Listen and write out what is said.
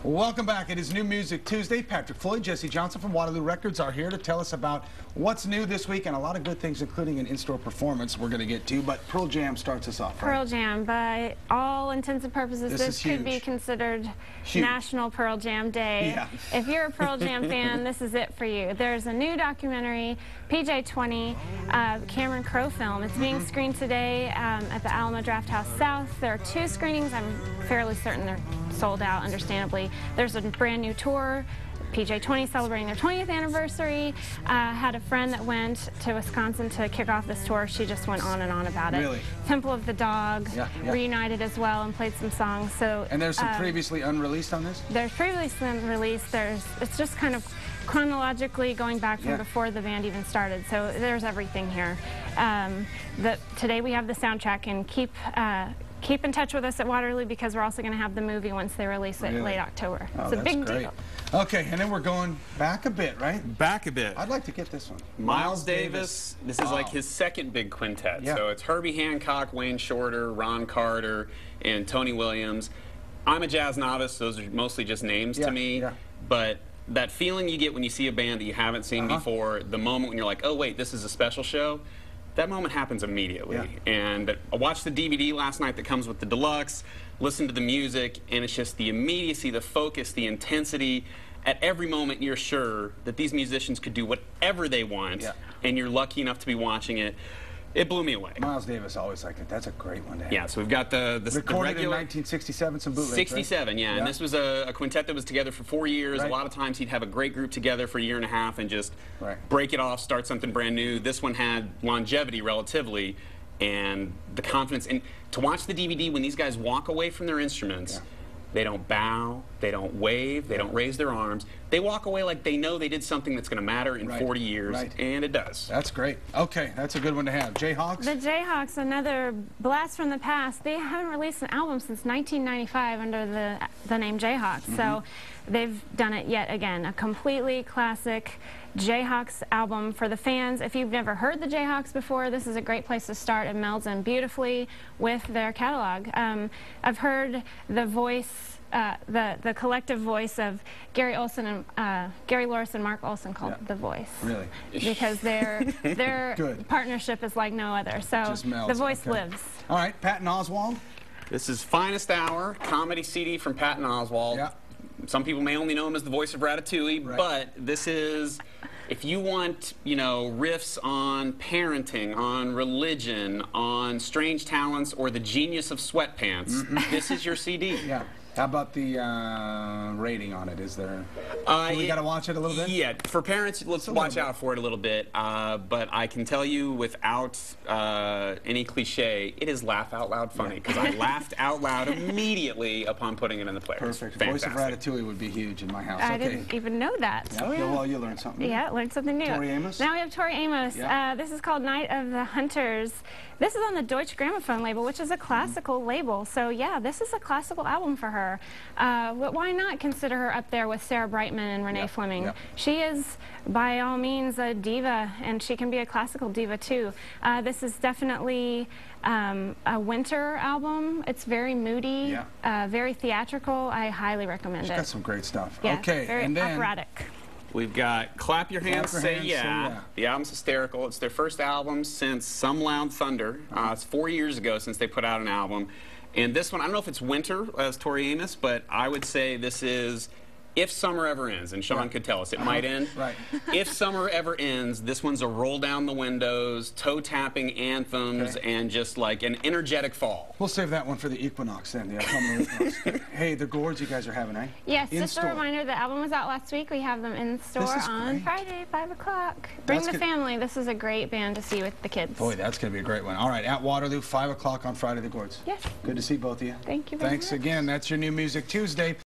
Welcome back. It is New Music Tuesday. Patrick Floyd, Jesse Johnson from Waterloo Records are here to tell us about what's new this week and a lot of good things, including an in-store performance we're going to get to. But Pearl Jam starts us off, right? Pearl Jam. By all intents and purposes, this could be considered National Pearl Jam Day. Yeah. If you're a Pearl Jam fan, this is it for you. There's a new documentary, PJ20, Cameron Crowe film. It's being screened today at the Alamo Drafthouse South. There are 2 screenings. I'm fairly certain they're sold out, understandably. There's a brand new tour, PJ20 celebrating their 20th anniversary. Had a friend that went to Wisconsin to kick off this tour. She just went on and on about it. Really? Temple of the Dog reunited as well and played some songs. So and there's some previously unreleased on this? There's previously unreleased. It's just kind of chronologically going back from before the band even started. So there's everything here. Today we have the soundtrack, and keep in touch with us at Waterloo because we're also going to have the movie once they release it late October. Oh, it's a big deal. Okay, and then we're going back a bit, right? Back a bit. I'd like to get this one. Miles Davis. This is like his second big quintet. Yeah. So it's Herbie Hancock, Wayne Shorter, Ron Carter, and Tony Williams. I'm a jazz novice. Those are mostly just names to me. Yeah. But that feeling you get when you see a band that you haven't seen before, the moment when you're like, oh, wait, this is a special show, that moment happens immediately. Yeah. And I watched the DVD last night that comes with the deluxe, listened to the music, and it's just the immediacy, the focus, the intensity. At every moment, you're sure that these musicians could do whatever they want, and you're lucky enough to be watching it. It blew me away. Miles Davis always liked it. That's a great one to have. Yeah, so we've got the recorded regular, in 1967, some bootlegs, 67, yeah. And this was a quintet that was together for 4 years. A lot of times he'd have a great group together for a year and a half and just break it off, start something brand new. This one had longevity relatively, and the confidence. And to watch the DVD, when these guys walk away from their instruments, they don't bow, they don't wave, they don't raise their arms. They walk away like they know they did something that's going to matter in 40 years, and it does. That's great. Okay, that's a good one to have. Jayhawks? The Jayhawks, another blast from the past. They haven't released an album since 1995 under the name Jayhawks, so they've done it yet again. A completely classic Jayhawks album for the fans. If you've never heard the Jayhawks before, this is a great place to start. It melds in beautifully with their catalog. I've heard the voice, the collective voice of Gary Olson and Gary Loris and Mark Olson called The Voice. Really? Because their partnership is like no other. So the voice lives. All right, Patton Oswalt. This is Finest Hour, comedy CD from Patton Oswalt. Yeah. Some people may only know him as the voice of Ratatouille, but this is, if you want, you know, riffs on parenting, on religion, on Strange Talents, or the genius of sweatpants, this is your CD. Yeah. How about the rating on it? Is there? We got to watch it a little bit? Yeah, for parents, let's watch out for it a little bit. But I can tell you without any cliche, it is laugh out loud funny, because I laughed out loud immediately upon putting it in the player. Perfect. Voice of Ratatouille would be huge in my house. I didn't even know that. Yeah. Well, you learned something new. Yeah, learned something new. Tori Amos? Now we have Tori Amos. This is called Night of the Hunters. This is on the Deutsche Grammophon label, which is a classical label. So yeah, this is a classical album for her. Why not consider her up there with Sarah Brightman and Renee Fleming? She is, by all means, a diva, and she can be a classical diva too. This is definitely a winter album. It's very moody, very theatrical. I highly recommend it. She's got some great stuff. Yeah, okay, very and then operatic. We've got Clap Your Hands, Say Yeah. The album's hysterical. It's their first album since Some Loud Thunder. It's 4 years ago since they put out an album. And this one, I don't know if it's winter as Tori Amos, but I would say this is If Summer Ever Ends, and Sean could tell us it might end. If Summer Ever Ends, this one's a roll down the windows, toe-tapping anthems, and just like an energetic fall. We'll save that one for the Equinox then, the upcoming Equinox. Hey, the gourds you guys are having, eh? Yes, just a reminder, the album was out last week. We have them in store on Friday, 5 o'clock. Bring the family. This is a great band to see with the kids. Boy, that's going to be a great one. All right, at Waterloo, 5 o'clock on Friday, the gourds. Yes. Good to see both of you. Thank you very much. Thanks again. That's your New Music Tuesday.